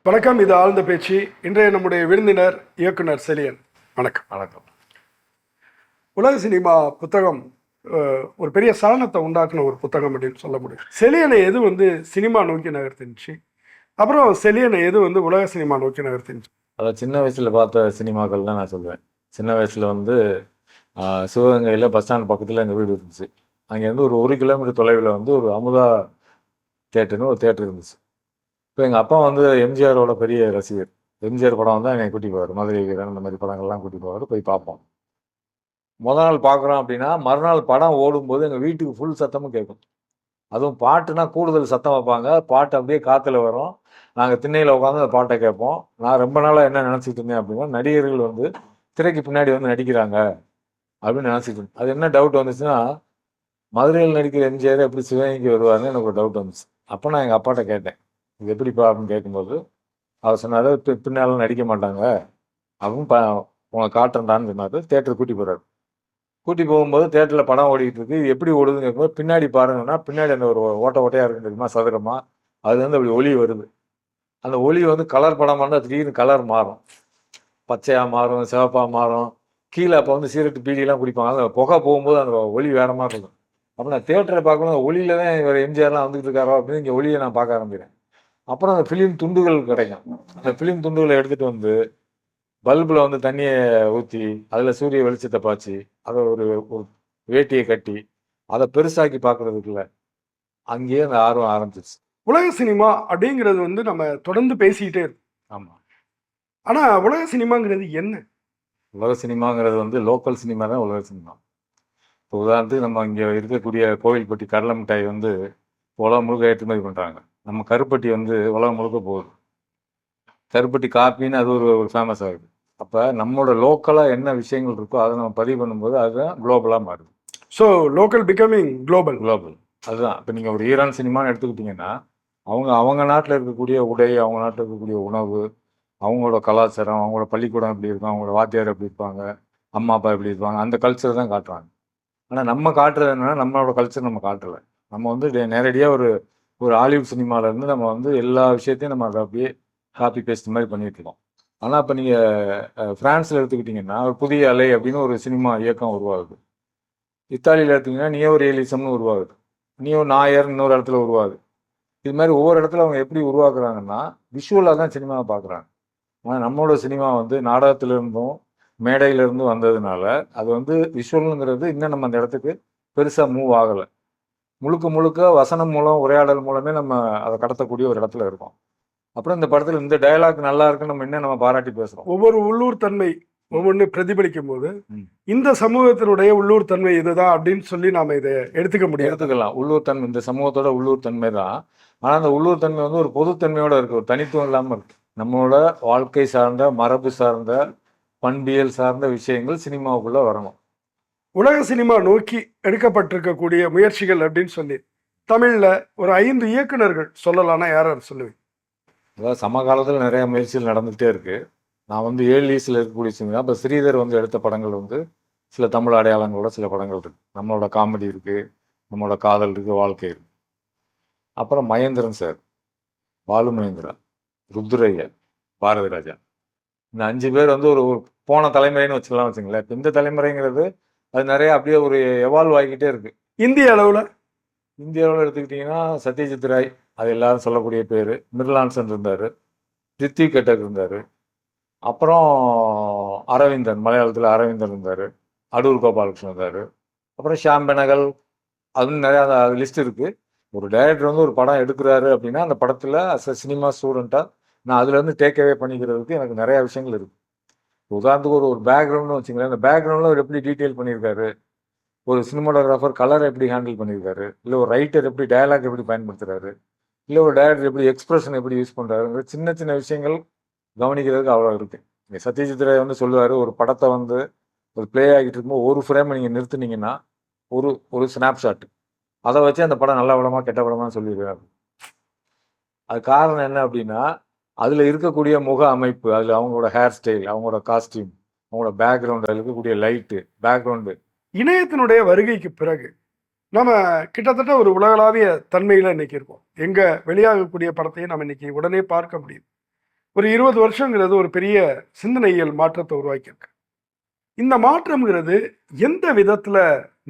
வணக்கம், இது ஆழ்ந்த பேச்சு. இன்றைய நம்முடைய விருந்தினர் இயக்குனர் செலியன். வணக்கம். வணக்கம். உலக சினிமா புத்தகம் ஒரு பெரிய சலனத்தை உண்டாக்குன ஒரு புத்தகம் அப்படின்னு சொல்ல முடியும். செலியனை எது சினிமா நோக்கி நகர்த்திச்சு, அப்புறம் செலியனை எது உலக சினிமா நோக்கி நகர்த்திச்சு? அதாவது சின்ன வயசுல பார்த்த சினிமாக்கள் தான் நான் சொல்லுவேன். சின்ன வயசுல சிவகங்கையில் பஸ் ஸ்டாண்ட் பக்கத்தில் எங்கள் வீடு இருந்துச்சு. அங்கேருந்து ஒரு 1 கிலோமீட்டர் தொலைவில் ஒரு அமுதா தேட்டர்னு ஒரு தேட்டர் இருந்துச்சு. இப்போ எங்கள் அப்பா எம்ஜிஆரோட பெரிய ரசிகர். எம்ஜிஆர் படம் என்னை கூட்டி போவார். மதுரை வீரன் இந்த மாதிரி படங்கள்லாம் கூட்டி போவார். போய் பார்ப்போம். முதல் நாள் பார்க்குறோம் அப்படின்னா, மறுநாள் படம் ஓடும்போது எங்கள் வீட்டுக்கு ஃபுல் சத்தமும் கேட்கும். அதுவும் பாட்டுனா கூடுதல் சத்தம் வைப்பாங்க. பாட்டு அப்படியே காற்றுல வரும். நாங்கள் திண்ணையில் உட்காந்து அந்த பாட்டை கேட்போம். நான் ரொம்ப நாளாக என்ன நினச்சிட்டு இருந்தேன் அப்படின்னா, நடிகர்கள் திரைக்கு பின்னாடி நடிக்கிறாங்க அப்படின்னு நினச்சிட்டு இருந்தேன். அது என்ன டவுட் வந்துச்சுன்னா, மதுரையில் நடிக்கிற எம்ஜிஆர் எப்படி சிவகங்கைக்கு வருவார்னு எனக்கு ஒரு டவுட் வந்துச்சு. அப்போ நான் எங்கள் அப்பாட்ட கேட்டேன், இது எப்படிப்பா அப்படின்னு கேட்கும்போது அவர் சொன்னார், பின்னாலும் நடிக்க மாட்டாங்க அப்படின்னு உங்களை காட்டுறேன்டான்னு சொன்னார். தேட்டருக்கு கூட்டி போகிறார். கூட்டி போகும்போது தேட்டரில் படம் ஓடிக்கிட்டு இருக்கு. இது எப்படி ஓடுதுன்னு கேட்கும்போது, பின்னாடி பாருங்கன்னா பின்னாடி அந்த ஒரு ஓட்டையாக இருக்கு தெரியுமா, சதுரமாக. அது அப்படி ஒளி வருது. அந்த ஒளி கலர் படமாக இருந்தால் திடீர்னு கலர் மாறும். பச்சையாக மாறும், சிவப்பாக மாறும். கீழே அப்போ சீரட்டு பீடியெல்லாம் குடிப்பாங்க. அந்த புகை போகும்போது அந்த ஒளி வேற மாதிரி இருக்கும். அப்போ நான் தேட்டரை பார்க்கணும், ஒளியில தான் இவர் எம்ஜிஆர்லாம் வந்துட்டு இருக்காரோ அப்படின்னு இங்கே ஒளியை நான் பார்க்க ஆரம்பிக்கிறேன். அப்புறம் அந்த ஃபிலிம் துண்டுகள் கிடைக்கும். அந்த ஃபிலிம் துண்டுகளை எடுத்துகிட்டு பல்பில் தண்ணியை ஊற்றி அதில் சூரிய வெளிச்சத்தை பாய்ச்சி அதை ஒரு வேட்டியை கட்டி அதை பெருசாக்கி பார்க்குறதுக்குள்ள அங்கேயே அந்த ஆர்வம் ஆரம்பிச்சிச்சு. உலக சினிமா அப்படிங்கிறது நம்ம தொடர்ந்து பேசிக்கிட்டே இருக்கு. ஆமாம். ஆனால் உலக சினிமாங்கிறது என்ன? உலக சினிமாங்கிறது லோக்கல் சினிமா தான் உலக சினிமா. இப்போ உதாரணத்துக்கு நம்ம இங்கே இருக்கக்கூடிய கோவில்பட்டி கடலை மிட்டாய் உலகம் முழுக்க ஏற்றுமதி பண்ணுறாங்க. நம்ம கருப்பட்டி உலகம் முழுக்க போகுது. கருப்பட்டி காப்பின்னு அது ஒரு ஃபேமஸ் ஆகுது. அப்போ நம்மளோட லோக்கலாக என்ன விஷயங்கள் இருக்கோ அதை நம்ம பதிவு பண்ணும்போது அதுதான் குளோபலாக மாறுது. So local becoming global. அதுதான். இப்போ நீங்கள் ஒரு ஈரான் சினிமான்னு எடுத்துக்கிட்டிங்கன்னா, அவங்க நாட்டில் இருக்கக்கூடிய உடை, அவங்க நாட்டில் இருக்கக்கூடிய உணவு, அவங்களோட கலாச்சாரம், அவங்களோட பள்ளிக்கூடம் எப்படி இருக்கும், அவங்களோட வாத்தியார் எப்படி இருப்பாங்க, அம்மா அப்பா எப்படி இருப்பாங்க, அந்த கல்ச்சர் தான் காட்டுறாங்க. ஆனால் நம்ம காட்டுறது என்னன்னா, நம்மளோட கல்ச்சர் நம்ம காட்டலை. நம்ம நேரடியாக ஒரு ஹாலிவுட் சினிமாவிலேருந்து நம்ம எல்லா விஷயத்தையும் நம்ம அதை அப்படியே காப்பி பேஸ்ட் மாதிரி பண்ணிட்டு இருக்கோம். ஆனால் இப்போ நீங்கள் ஃப்ரான்ஸில் எடுத்துக்கிட்டிங்கன்னா, ஒரு புதிய அலை அப்படின்னு ஒரு சினிமா இயக்கம் உருவாகுது. இத்தாலியில் எடுத்துக்கிட்டிங்கன்னா நியோ ரியலிசம்னு உருவாகுது. நியோ நாயர் இன்னொரு இடத்துல உருவாகுது. இது மாதிரி ஒவ்வொரு இடத்துல அவங்க எப்படி உருவாக்குறாங்கன்னா, விஷுவலாக தான் சினிமாவை பார்க்குறாங்க. ஆனால் நம்மளோட சினிமா நாடகத்திலிருந்தும் மேடையிலிருந்தும் வந்ததுனால அது விஷுவலுங்கிறது இன்னும் நம்ம அந்த இடத்துக்கு பெருசாக மூவ் ஆகலை. முழுக்க முழுக்க வசனம் மூலம், உரையாடல் மூலமே நம்ம அதை கடத்தக்கூடிய ஒரு இடத்துல இருக்கோம். அப்புறம் இந்த படத்தில் இந்த டயலாக் நல்லா இருக்குன்னு நம்ம பாராட்டி பேசுகிறோம். ஒவ்வொரு உள்ளூர் தன்மை ஒவ்வொன்று பிரதிபலிக்கும் போது இந்த சமூகத்தினுடைய உள்ளூர் தன்மை இதுதான் அப்படின்னு சொல்லி நாம இதை எடுத்துக்கலாம். உள்ளூர் தன்மை இந்த சமூகத்தோட உள்ளூர் தன்மை தான். ஆனால் அந்த உள்ளூர் தன்மை ஒரு பொதுத்தன்மையோட இருக்கு, ஒரு தனித்துவம் இல்லாமல் இருக்கு. நம்மளோட வாழ்க்கை சார்ந்த, மரபு சார்ந்த, பண்பியல் சார்ந்த விஷயங்கள் சினிமாவுக்குள்ள வரணும். உலக சினிமா நோக்கி எடுக்கப்பட்டிருக்கக்கூடிய முயற்சிகள் அப்படின்னு சொல்லி தமிழ்ல ஒரு 5 இயக்குனர்கள் சொல்லலாம்னா யாரும் சொல்லுவீங்க? அதாவது சமகாலத்தில் நிறைய முயற்சிகள் நடந்துகிட்டே இருக்கு. நான் 7 ஈஸில் இருக்கக்கூடிய சினிமா. இப்போ ஸ்ரீதர் எடுத்த படங்கள் சில தமிழ் அடையாளங்களோட சில படங்கள் இருக்கு. நம்மளோட காமெடி இருக்கு, நம்மளோட காதல் இருக்கு, வாழ்க்கை இருக்கு. அப்புறம் மகேந்திரன் சார், பாலு மகேந்திரா, ருத்ரையா, பாரதி ராஜா, இந்த 5 பேர் ஒரு போன தலைமுறைன்னு வச்சுங்களேன். இப்போ இந்த தலைமுறைங்கிறது அது நிறைய அப்படியே ஒரு எவால்வ் ஆகிக்கிட்டே இருக்கு. இந்திய அளவில் எடுத்துக்கிட்டிங்கன்னா சத்யஜித் ராய், அது எல்லாரும் சொல்லக்கூடிய பேர். மிர்லான்சன் இருந்தார், ரித்விக் கட்டக் இருந்தார், அப்புறம் அரவிந்தன், மலையாளத்தில் அரவிந்தன் இருந்தார், அடூர் கோபாலகிருஷ்ணன் இருந்தார், அப்புறம் ஷாம் பெனகல், அதுவும் நிறையா லிஸ்ட் இருக்குது. ஒரு டைரக்டர் ஒரு படம் எடுக்கிறாரு அப்படின்னா அந்த படத்தில் அஸ் அ சினிமா ஸ்டூடெண்ட்டாக நான் அதுலேருந்து டேக் அவே பண்ணிக்கிறதுக்கு எனக்கு நிறையா விஷயங்கள் இருக்குது. உதாரணத்துக்கு ஒரு பேக்ரவுண்ட்னு வச்சுங்களேன். அந்த பேக்ரவுண்டில் அவர் எப்படி டீட்டெயில் பண்ணியிருக்காரு, ஒரு சினிமாட்டோகிராஃபர் கலர் எப்படி ஹேண்டில் பண்ணியிருக்காரு, இல்லை ஒரு ரைட்டர் எப்படி டயலாக் எப்படி பயன்படுத்துகிறாரு, இல்லை ஒரு டைரக்டர் எப்படி எக்ஸ்பிரஷன் எப்படி யூஸ் பண்ணுறாருங்கிற சின்ன சின்ன விஷயங்கள் கவனிக்கிறதுக்கு அவ்வளோ இருக்குது. சத்யஜித் ராய் சொல்லுவார், ஒரு படத்தை ஒரு ப்ளே ஆகிட்டு இருக்கும்போது ஒரு ஃப்ரேமை நீங்கள் நிறுத்துனீங்கன்னா ஒரு ஸ்னாப்ஷாட், அதை வச்சு அந்த படம் நல்ல படமா கெட்ட படமான்னு சொல்லிடுறாரு. அது காரணம் என்ன அப்படின்னா, அதில் இருக்கக்கூடிய முக அமைப்பு, அதில் அவங்களோட ஹேர் ஸ்டைல், அவங்களோட காஸ்டியூம், அவங்களோட பேக்ரவுண்டு, அதில் இருக்கக்கூடிய லைட்டு பேக்ரவுண்டு. இணையத்தினுடைய வருகைக்கு பிறகு நம்ம கிட்டத்தட்ட ஒரு உலகளாவிய தன்மையில் இன்னைக்கு இருக்கோம். எங்கே வெளியாகக்கூடிய படத்தையும் நம்ம இன்னைக்கு உடனே பார்க்க முடியுது. ஒரு 20 வருஷங்கிறது ஒரு பெரிய சிந்தனையியல் மாற்றத்தை உருவாக்கியிருக்கு. இந்த மாற்றம்ங்கிறது எந்த விதத்துல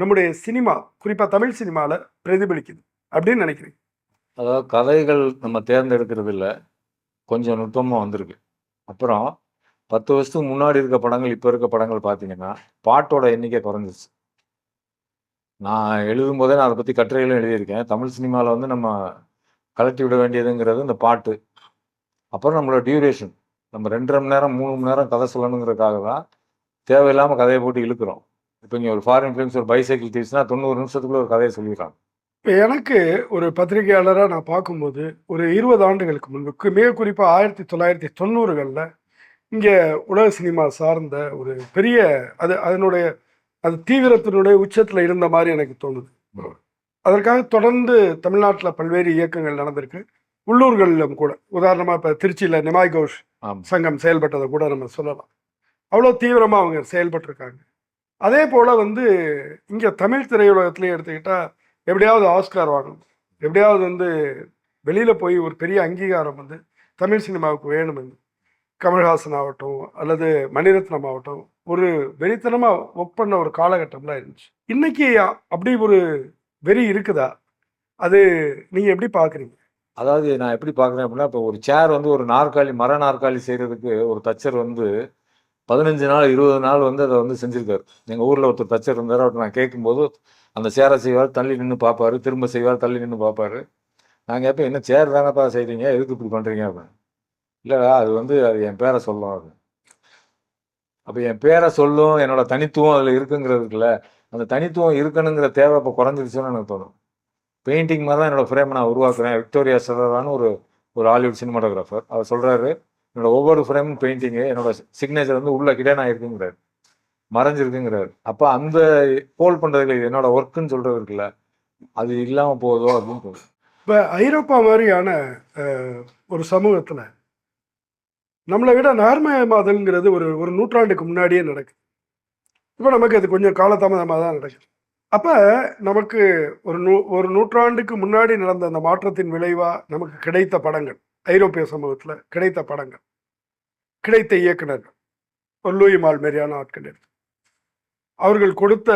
நம்முடைய சினிமா, குறிப்பா தமிழ் சினிமால பிரதிபலிக்குது அப்படின்னு நினைக்கிறீங்க? அதாவது கதைகள் நம்ம தேர்ந்தெடுக்கிறது இல்ல. கொஞ்சம் நுட்பமா வந்திருக்கு. அப்புறம் 10 வருஷத்துக்கு முன்னாடி இருக்க படங்கள், இப்ப இருக்க படங்கள் பார்த்தீங்கன்னா, பாட்டோட எண்ணிக்கை குறைஞ்சிருச்சு. நான் எழுதும்போதே நான் அத பத்தி கட்டுரைகளும் எழுதியிருக்கேன். தமிழ் சினிமால வந்து நம்ம கழட்டி விட வேண்டியதுங்கிறது இந்த பாட்டு. அப்புறம் நம்மளோட டியூரேஷன். நம்ம 2 1/2 மணி நேரம், 3 மணி நேரம் கதை சொல்லணுங்கிறதுக்காக தான் தேவையில்லாம கதைய போட்டு இழுக்கிறோம். இப்ப இங்க ஒரு ஃபாரின் ஃபிலிம்ஸ் ஒரு பைசைக்கிள் தீவ்ஸ்னா 90 நிமிஷத்துக்குள்ள ஒரு கதைய சொல்லிடுறாங்க. இப்ப எனக்கு ஒரு பத்திரிகையாளரா நான் பார்க்கும்போது, ஒரு 20 ஆண்டுகளுக்கு முன்பு, மிக குறிப்பா 1990கள்ல இங்க உலக சினிமா சார்ந்த ஒரு பெரிய அதனுடைய அது தீவிரத்தினுடைய உச்சத்துல இருந்த மாரி எனக்கு தோணுது. அதற்காக தொடர்ந்து தமிழ்நாட்டுல பல்வேறு இயக்கங்கள் நடந்திருக்கு. உள்ளூர்களிலும் கூட. உதாரணமா இப்ப திருச்சியில நிமாய் கோஷ் ஆமா. சங்கம் செயல்பட்டத கூட நம்ம சொல்லலாம். அவ்வளோ தீவிரமா அவங்க செயல்பட்டுருக்காங்க. அதே போல வந்து இங்க தமிழ் திரையுலகத்திலேயே எடுத்துக்கிட்டா, எப்படியாவது ஆஸ்கார் வாங்கணும். எப்படியாவது வந்து வெளியில போய் ஒரு பெரிய அங்கீகாரம் வந்து தமிழ் சினிமாவுக்கு வேணும் என்று. கமல்ஹாசன் ஆகட்டும், அல்லது மணிரத்னம் ஆகட்டும், ஒரு வெறித்தனமா ஒர்க் பண்ண ஒரு காலகட்டம்லாம் இருந்துச்சு. இன்னைக்கு அப்படி ஒரு வெறி இருக்குதா? அது நீங்க எப்படி பார்க்குறீங்க? அதாவது நான் எப்படி பார்க்குறேன் அப்படின்னா, இப்ப ஒரு சேர் வந்து ஒரு நாற்காலி, மர நாற்காலி செய்றதுக்கு ஒரு தச்சர் வந்து 15 நாள், 20 நாள் வந்து அத வந்து செஞ்சிருக்காரு. எங்க ஊர்ல ஒருத்தர் தச்சர் இருந்தாரு. அவர்ட்ட நான் கேட்கும்போது, அந்த சேர செய்வாரு, தள்ளி நின்னு பார்ப்பாரு. திரும்ப செய்வாரு, தள்ளி நின்னு பார்ப்பாரு. நான் கேட்பேன், "என்ன சேர் தானப்பா செய்றீங்க? எதுக்கு இப்படி பண்றீங்க?" அப்படின்னு. "இல்லடா, அது என் பேர சொல்லும்" அப்படின்னு. அப்ப என் பேர சொல்லும், என்னோட தனித்துவம் அதுல இருக்குங்கிறது இருக்குல்ல, அந்த தனித்துவம் இருக்கணுங்கிற தேவை அப்ப குறைஞ்சிருச்சுன்னு எனக்கு தோணும். பெயிண்டிங் மாரி தான் என்னோட ஃப்ரேம நான் உருவாக்குறேன். விக்டோரியா ஸ்டெரரான்னு ஒரு ஒரு ஹாலிவுட் சினிமாட்டோகிராஃபர். அவர் சொல்றாரு, "என்னோட ஒவ்வொரு ஃப்ரேமும் பெயிண்டிங்கு. என்னோட சிக்னேச்சர் வந்து உள்ள ஹிடன் ஆயிருக்குங்கிறாரு. மறைஞ்சிருக்குங்கிறாரு." அப்ப அந்த ஹோல்ட் பண்றதுல இது என்னோட ஒர்க்குன்னு சொல்றது இருக்குல்ல, அது இல்லாம போகுதோ அப்படின்னு தோணுது. இப்ப ஐரோப்பா மாரியான அ ஒரு சமூகத்துல, நம்மள விட நகர்மயமாதல்ங்கிறது ஒரு ஒரு நூற்றாண்டுக்கு முன்னாடியே நடக்குது. இப்ப நமக்கு அது கொஞ்சம் காலதாமதமா தான் நடக்குது. அப்ப நமக்கு ஒரு நூற்றாண்டுக்கு முன்னாடி நடந்த அந்த மாற்றத்தின் விளைவா நமக்கு கிடைத்த படங்கள், ஐரோப்பிய சமூகத்துல கிடைத்த படங்கள், கிடைத்த இயக்குனர்கள், ஒரு லூயி மால் மாரியான ஆட்கள் எடுத்து, அவர்கள் கொடுத்த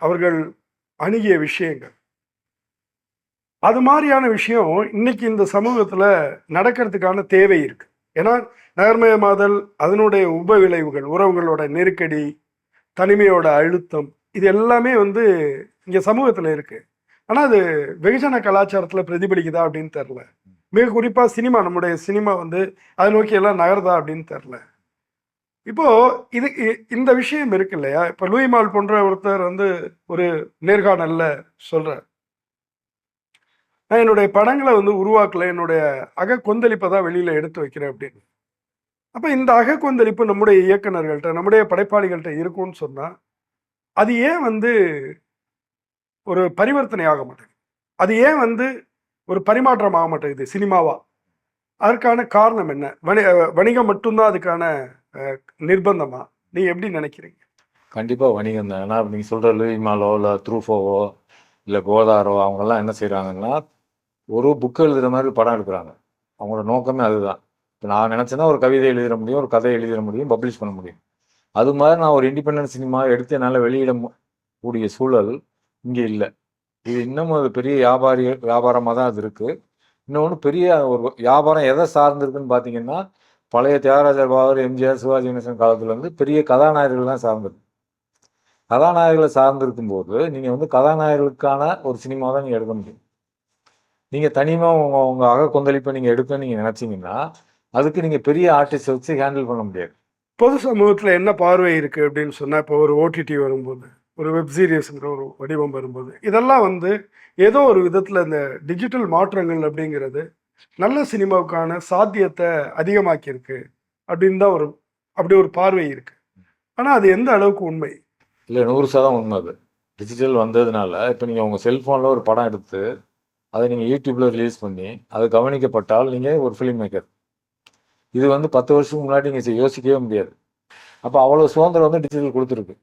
அவர்கள் அணுகிய விஷயங்கள், அது மாரியான விஷயம் இன்னைக்கு இந்த சமூகத்துல நடக்கிறதுக்கான தேவை இருக்கு. ஏன்னா, நகர்மயமாதல், அதனுடைய உப விளைவுகள், உறவுகளோட நெருக்கடி, தனிமையோட அழுத்தம், இது எல்லாமே வந்து இங்க சமூகத்துல இருக்கு. ஆனா அது வெகுஜன கலாச்சாரத்துல பிரதிபலிக்குதா அப்படின்னு தெரியல. மிக குறிப்பா சினிமா, நம்முடைய சினிமா வந்து அதை நோக்கி எல்லாம் நகருதா அப்படின்னு தெரியல. இப்போ இது இந்த விஷயம் இருக்கு இல்லையா? இப்ப லூயி மால் போன்ற ஒருத்தர் வந்து ஒரு நேர்காணல்ல சொல்றார், "நான் என்னுடைய படங்களை வந்து உருவாக்கல, என்னுடைய அகக்கொந்தளிப்பை தான் வெளியில எடுத்து வைக்கிறேன்" அப்படின்னு. அப்ப இந்த அகக்கொந்தளிப்பு நம்முடைய இயக்குனர்கள்ட்ட, நம்முடைய படைப்பாளிகள்ட்ட இருக்கும்னு சொன்னா, அது ஏன் வந்து ஒரு பரிவர்த்தனை ஆக மாட்டேங்குது? அது ஏன் வந்து ஒரு பரிமாற்றம் ஆக மாட்டேங்குது சினிமாவா? அதற்கான காரணம் என்ன? வணிகம் மட்டும் தான் அதுக்கான அ நிர்பந்தமா? நீங்க எப்படி நினைக்கிறீங்க? கண்டிப்பா வணிகம் தான். ஏன்னா நீங்க சொல்ற லூயி மாலோ, இல்ல ட்ரூஃபோவோ, இல்ல கோதாரோ அவங்கலாம் என்ன செய்றாங்கன்னா, ஒரு புக் எழுதுற மாரி படம் எடுக்குறாங்க. அவங்களோட நோக்கமே அதுதான். இப்ப நான் நினைச்சேன்னா ஒரு கவிதை எழுதிற முடியும், ஒரு கதை எழுதிற முடியும், பப்ளிஷ் பண்ண முடியும். அது மாரி நான் ஒரு இண்டிபெண்டன்ட் சினிமா எடுத்து என்னால வெளியிட கூடிய சூழல் இங்க இல்ல. இது இன்னமும் அது பெரிய வியாபாரமா தான் அது இருக்கு. இன்னொன்னு பெரிய ஒரு வியாபாரம் எத சார்ந்து இருக்குன்னு பார்த்தீங்கன்னா, பழைய தியாகராஜர் பாகவதர், எம்ஜிஆர், சிவாஜி கணேசன் காலத்துல இருந்து பெரிய கதாநாயகர்கள் தான் சார்ந்திருக்கு. கதாநாயகர்கள சார்ந்து இருக்கும்போது, நீங்க வந்து கதாநாயகர்களுக்கான ஒரு சினிமா தான் நீங்க எடுக்க முடியும். நீங்க தனியா உங்க உங்க அகக்கொந்தளிப்ப நீங்க எடுக்கணும்னு நீங்க நினைச்சீங்கன்னா, அதுக்கு நீங்க பெரிய ஆர்டிஸ்ட்ட வச்சு ஹேண்டில் பண்ண முடியாது. பொது சமூகத்துல என்ன பார்வை இருக்கு அப்படின்னு சொன்னா, இப்போ ஒரு ஓடிடி வரும்போது, ஒரு வெப் சீரிஸ்ங்கிற ஒரு வடிவம் வரும்போது, இதெல்லாம் வந்து ஏதோ ஒரு விதத்துல இந்த டிஜிட்டல் மாற்றங்கள் அப்படிங்கிறது, நல்ல சினிமாவுக்கான சாத்தியத்த அதிகமாக்கியிருக்கு அப்படின்னு தான் அப்படி ஒரு பார்வை இருக்கு. ஆனா அது எந்த அளவுக்கு உண்மை? இல்ல 100% உண்ம அது. டிஜிட்டல் வந்ததுனால, இப்ப நீங்க உங்க செல்ஃபோன்ல ஒரு படம் எடுத்து, அத நீங்க YouTubeல ரிலீஸ் பண்ணி, அது கவனிக்கப்பட்டால் நீங்க ஒரு ஃபில்ம் மேக்கர். இது வந்து 10 வருஷத்துக்கு முன்னாடி நீங்க யோசிக்கவே முடியாது. அப்ப அவ்வளவு சுதந்திரம் வந்து டிஜிட்டல் குடுத்துருக்கு.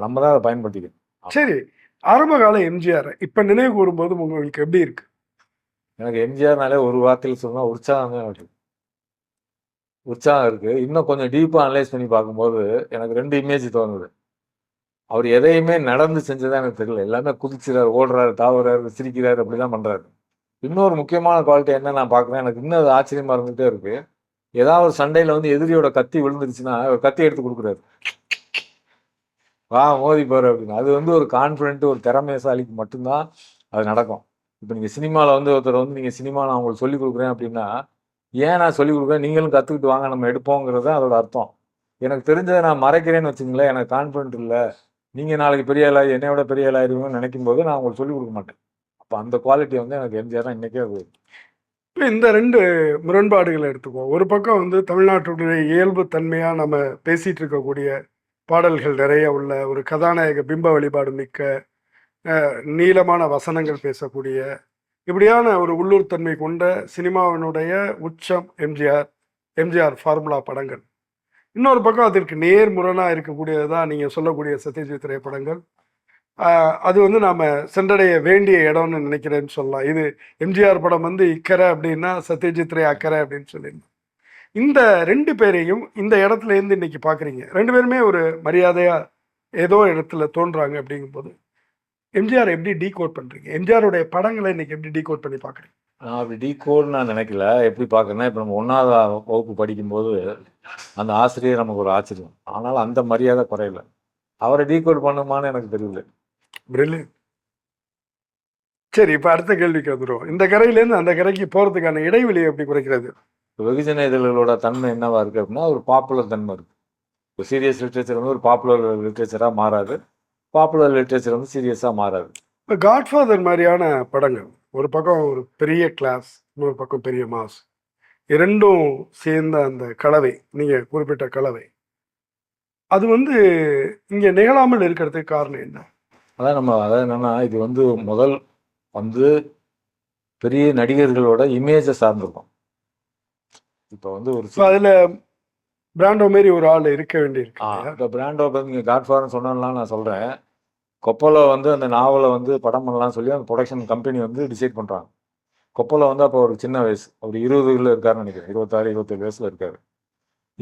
நம்ம தான் அத பயன்படுத்திக்கணும். ஆமா. சரி, ஆரம்ப கால எம்ஜிஆர் இப்ப நினைவு கூறும்போது உங்களுக்கு எப்படி இருக்கு? எனக்கு எம்ஜிஆர்னாலே ஒரு வார்த்தையில சொன்னா உற்சாகம் தான் வருது. உற்சாகம் இருக்குது. இன்னும் கொஞ்சம் டீப்பாக அனலைஸ் பண்ணி பார்க்கும்போது எனக்கு 2 இமேஜ் தோணுது. அவர் எதையுமே நடந்து செஞ்சதா எனக்கு தெரியல. எல்லாமே குதிச்சுறாரு, ஓடுறாரு, தாவுறாரு, சிரிக்கிறாரு, அப்படி தான் பண்ணுறாரு. இன்னொரு முக்கியமான குவாலிட்டி என்ன நான் பார்க்குறேன், எனக்கு இன்னும் அது ஆச்சரியமாக இருந்துகிட்டே இருக்குது. ஏதாவது ஒரு சண்டையில் வந்து எதிரியோட கத்தி விழுந்துருச்சுன்னா ஒரு கத்தி எடுத்து கொடுக்குறாரு. வா மோதி பாரு அப்படின்னு. அது வந்து ஒரு கான்ஃபிடென்ட், ஒரு திறமைசாலிக்கு மட்டும்தான் அது நடக்கும். இப்போ நீங்கள் சினிமாவில் வந்து ஒருத்தர் வந்து நீங்கள் சினிமா நான் உங்களுக்கு சொல்லிக் கொடுக்குறேன் அப்படின்னா, ஏன் நான் சொல்லிக் கொடுக்குறேன், நீங்களும் கற்றுக்கிட்டு வாங்க நம்ம எடுப்போங்கிறது தான் அதோட அர்த்தம். எனக்கு தெரிஞ்சதை நான் மறைக்கிறேன்னு வச்சுங்களேன், எனக்கு கான்ஃபிடென்ட் இல்லை, நீங்கள் நாளைக்கு பெரிய ஆளாகி என்னை விட பெரிய ஆளாயிருவீங்கன்னு நினைக்கும் போது நான் உங்களுக்கு சொல்லிக் கொடுக்க மாட்டேன். அப்போ அந்த குவாலிட்டி வந்து எனக்கு எம்ஜிஆர் தான் இன்றைக்கே அது. இப்போ இந்த 2 முரண்பாடுகளை எடுத்துக்குவோம். ஒரு பக்கம் வந்து தமிழ்நாட்டுடைய இயல்பு தன்மையாக நம்ம பேசிகிட்டு இருக்கக்கூடிய பாடல்கள் நிறைய உள்ள ஒரு கதாநாயக பிம்ப வழிபாடு மிக்க நீளமான வசனங்கள் பேசக்கூடிய இப்படியான ஒரு உள்ளூர் தன்மை கொண்ட சினிமாவினுடைய உச்சம் எம்ஜிஆர், எம்ஜிஆர் ஃபார்முலா படங்கள். இன்னொரு பக்கம் அதற்கு நேர்முரணாக இருக்கக்கூடியது தான் நீங்கள் சொல்லக்கூடிய சத்யஜித் திரைப்படங்கள். அது வந்து நாம் சென்றடைய வேண்டிய இடம்னு நினைக்கிறேன்னு சொல்லலாம். இது எம்ஜிஆர் படம் வந்து இக்கரை அப்படின்னா சத்யஜித் ரே அக்கறை அப்படின்னு சொல்லியிருந்தோம். இந்த 2 பேரையும் இந்த இடத்துல இருந்து இன்னைக்கு பார்க்குறீங்க. 2 பேருமே ஒரு மரியாதையாக ஏதோ இடத்துல தோன்றாங்க அப்படிங்கும்போது எம்ஜிஆர் எப்படி டீகோட் பண்ணுறீங்க? எம்ஜிஆருடைய படங்களை இன்னைக்கு எப்படி டீகோட் பண்ணி பார்க்குறீங்க? நான் அப்படி டீகோட்னு நான் நினைக்கல. எப்படி பார்க்குறேன்னா, இப்போ நம்ம 1வது வகுப்பு படிக்கும்போது அந்த ஆசிரியர் நமக்கு ஒரு ஆச்சரியம். ஆனாலும் அந்த மரியாதை குறையல. அவரை டீகோட் பண்ணுமான்னு எனக்கு தெரியல. பிரில்லியன்ட். சரி, இப்போ அடுத்த கேள்விக்கு வந்துடுவோம். இந்த கரையிலேருந்து அந்த கரைக்கு போகிறதுக்கான இடைவெளியை எப்படி குறைக்கிறது? வெகுஜன இதழ்களோட தன்மை என்னவா இருக்குது அப்படின்னா, ஒரு பாப்புலர் தன்மை இருக்குது. இப்போ சீரியஸ் லிட்ரேச்சர் வந்து ஒரு பாப்புலர் லிட்ரேச்சராக மாறாது. பாப்புலர் லிட்ரேச்சர் வந்து சீரியஸாக மாறாது. இப்போ காட்ஃபாதர் மாதிரியான படங்கள், ஒரு பக்கம் ஒரு பெரிய கிளாஸ், இன்னொரு பக்கம் பெரிய மாஸ், இரண்டும் சேர்ந்த அந்த கலவை, நீங்கள் குறிப்பிட்ட கலவை, அது வந்து இங்கே நிகழாமல் இருக்கிறதுக்கு காரணம் என்ன? அதாவது என்னன்னா, இது வந்து முதல் வந்து பெரிய நடிகர்களோட இமேஜை சார்ந்திருக்கும். இப்போ வந்து ஒரு அதில் பிராண்டோ மாரி ஒரு ஆள் இருக்க வேண்டியிருக்கு. இப்போ பிராண்டோ நீங்கள் காட்ஃபாதர்னு சொன்னாலாம் நான் சொல்கிறேன். கொப்போலோ வந்து அந்த நாவலை வந்து படம் பண்ணலாம்னு சொல்லி அந்த ப்ரொடக்ஷன் கம்பெனி வந்து டிசைட் பண்ணுறாங்க. கொப்போலோ வந்து அப்போ ஒரு சின்ன வயசு, ஒரு 20ல் இருக்காருன்னு நினைக்கிறேன், 26, 27 வயசில் இருக்காரு.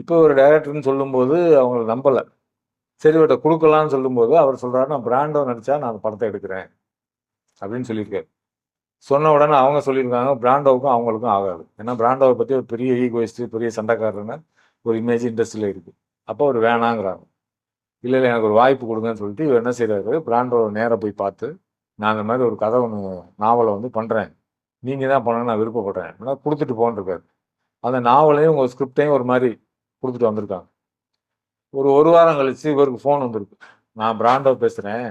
இப்போ ஒரு டைரக்டர்னு சொல்லும்போது அவங்களை நம்பலை. சரி இவர்கிட்ட கொடுக்கலான்னு சொல்லும்போது அவர் சொல்கிறாரு, நான் பிராண்டோ நடித்தா நான் அந்த படத்தை எடுக்கிறேன் அப்படின்னு சொல்லியிருக்காரு. சொன்ன உடனே அவங்க சொல்லியிருக்காங்க, பிராண்டோவுக்கும் அவங்களுக்கும் ஆகாது. ஏன்னா பிராண்டோவை பற்றி ஒரு பெரிய ஈகோயிஸ்ட்டு, பெரிய சண்டைக்காரன்னு ஒரு இமேஜ் இண்டஸ்ட்ரியில் இருக்குது. அப்போ அவர் வேணாங்கிறாங்க. இல்லை எனக்கு ஒரு வாய்ப்பு கொடுங்கன்னு சொல்லிட்டு இவர் என்ன செய்கிறாரு, பிராண்டோவை நேராக போய் பார்த்து, நான் அந்த மாதிரி ஒரு கதை ஒன்று நாவலை வந்து பண்ணுறேன், நீங்கள் தான் பண்ணணும்னு நான் விருப்பப்படுறேன் அப்படின்னா கொடுத்துட்டு போன்ருக்காரு. அந்த நாவலையும் உங்கள் ஸ்கிரிப்டையும் ஒரு மாதிரி கொடுத்துட்டு வந்திருக்காங்க. ஒரு வாரம் கழிச்சு இவருக்கு ஃபோன் வந்திருக்கு, நான் பிராண்டோ பேசுகிறேன்,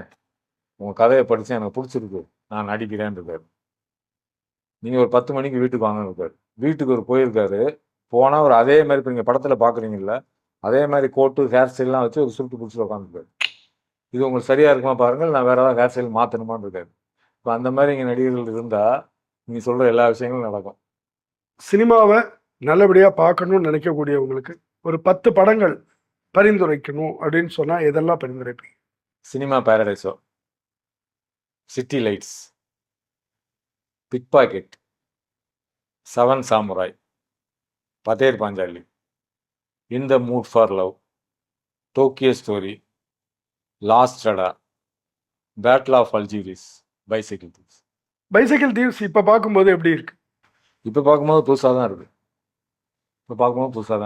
உங்கள் கதையை படித்து எனக்கு பிடிச்சிருக்கு, நான் நடிக்கிறேன்னு இருக்காரு. நீங்கள் ஒரு 10 மணிக்கு வீட்டுக்கு வாங்கன்னு இருக்காரு. வீட்டுக்கு ஒரு போயிருக்காரு. போனால் ஒரு அதே மாதிரி இப்போ நீங்கள் படத்தில் பார்க்குறீங்கல்ல, அதே மாதிரி கோட்டு ஹேர் ஸ்டைல்லாம் வச்சு ஒரு சுருட்டு பிடிச்சிட்டு உட்காந்துருக்காரு. இது உங்களுக்கு சரியாக இருக்குமா பாருங்கள், நான் வேறு ஏதாவது ஹேர் ஸ்டைல் மாற்றணுமான்னு இருக்காரு. இப்போ அந்த மாதிரி இங்கே நடிகர்கள் இருந்தால் நீங்கள் சொல்கிற எல்லா விஷயங்களும் நடக்கும். சினிமாவை நல்லபடியாக பார்க்கணும்னு நினைக்கக்கூடியவங்களுக்கு ஒரு 10 படங்கள் பரிந்துரைக்கணும் அப்படின்னு சொன்னால் எதெல்லாம் பரிந்துரைப்பீங்க? Cinema Paradiso, City Lights, Pickpocket, 7 Samurai, Pather Panchali, In the Mood for Love, Tokyo Story, Last Rada, Battle of Algiers, Bicycle Thieves. Bicycle Thieves இப்போ பார்க்கும்போது எப்படி இருக்கு? இப்போ பார்க்கும்போது புதுசாக தான்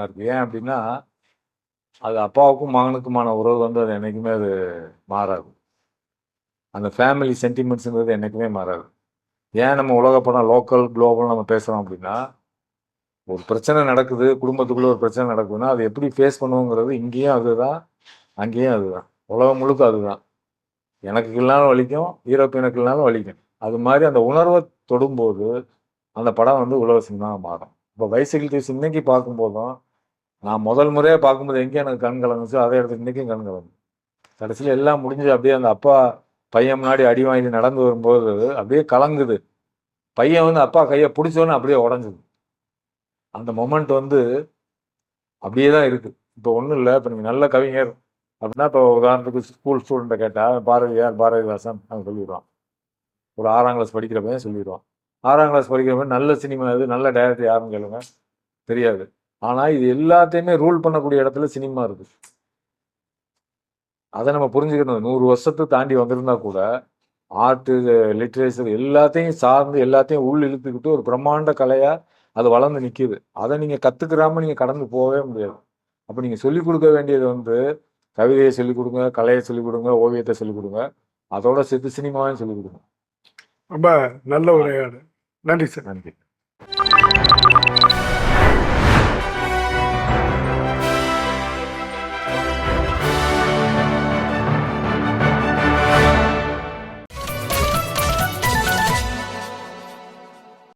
இருக்குது. ஏன் அப்படின்னா, அது அப்பாவுக்கும் மகனுக்குமான உறவு வந்து அது என்றைக்குமே அது மாறாது. அந்த ஃபேமிலி சென்டிமெண்ட்ஸுங்கிறது என்றைக்குமே மாறாது. ஏன் நம்ம உலக படம் லோக்கல் குளோபல் நம்ம பேசுகிறோம் அப்படின்னா, ஒரு பிரச்சனை நடக்குது, குடும்பத்துக்குள்ளே ஒரு பிரச்சனை நடக்குதுன்னா அது எப்படி ஃபேஸ் பண்ணுவோங்கிறது இங்கேயும் அதுதான், அங்கேயும் அதுதான், உலகம் முழுக்க அதுதான். எனக்கு இல்லைனாலும் வலிக்கும், யூரோப்பியனுக்கு இல்லைனாலும் வலிக்கும். அது மாதிரி அந்த உணர்வை தொடும்போது அந்த படம் வந்து உலக சினிமாவாக மாறும். இப்போ பைசைக்கிள் தீவ்ஸ் இன்னைக்கு பார்க்கும்போதும், நான் முதல் முறையாக பார்க்கும்போது எங்கே எனக்கு கண் கலங்குச்சோ அதே இடத்துல இன்றைக்கும் கண் கலங்கு. கடைசியில் எல்லாம் முடிஞ்சு அப்படியே அந்த அப்பா பையன் முன்னாடி அடி வாங்கி நடந்து வரும்போது அப்படியே கலங்குது. பையன் வந்து அப்பா கையை பிடிச்சோன்னு அப்படியே உடஞ்சுது. அந்த மொமெண்ட் வந்து அப்படியே தான் இருக்குது. இப்போ ஒன்றும் இல்லை, இப்போ நீங்கள் நல்ல கவிஞர் அப்படின்னா, இப்போ உதாரணத்துக்கு ஸ்கூல் ஸ்டூடெண்ட்டை கேட்டால் பாரதியார், பாரதிதாசன் அவன் சொல்லிடுவான். ஒரு 6ஆம் கிளாஸ் படிக்கிற பையன் சொல்லிடுவான். 6ஆம் கிளாஸ் படிக்கிற பையன் நல்ல சினிமா எது, நல்ல டைரக்டர் யாருன்னு கேளுங்க, தெரியாது. ஆனால் இது எல்லாத்தையுமே ரூல் பண்ணக்கூடிய இடத்துல சினிமா இருக்கு. அதை நம்ம புரிஞ்சுக்கணும். 100 வருஷத்தை தாண்டி வந்திருந்தா கூட ஆர்ட்டு, லிட்ரேச்சர் எல்லாத்தையும் சார்ந்து எல்லாத்தையும் உள் இழுத்துக்கிட்டு ஒரு பிரம்மாண்ட கலையா அது வளர்ந்து நிற்கிது. அதை நீங்கள் கற்றுக்கிறாம நீங்கள் கடந்து போகவே முடியாது. அப்போ நீங்கள் சொல்லிக் கொடுக்க வேண்டியது வந்து கவிதையை சொல்லிக் கொடுங்க, கலையை சொல்லிக் கொடுங்க, ஓவியத்தை சொல்லிக் கொடுங்க, அதோட சேர்த்து சினிமாவையும் சொல்லிக் கொடுங்க. ரொம்ப நல்ல உரையாடு. நன்றி சார். நன்றி.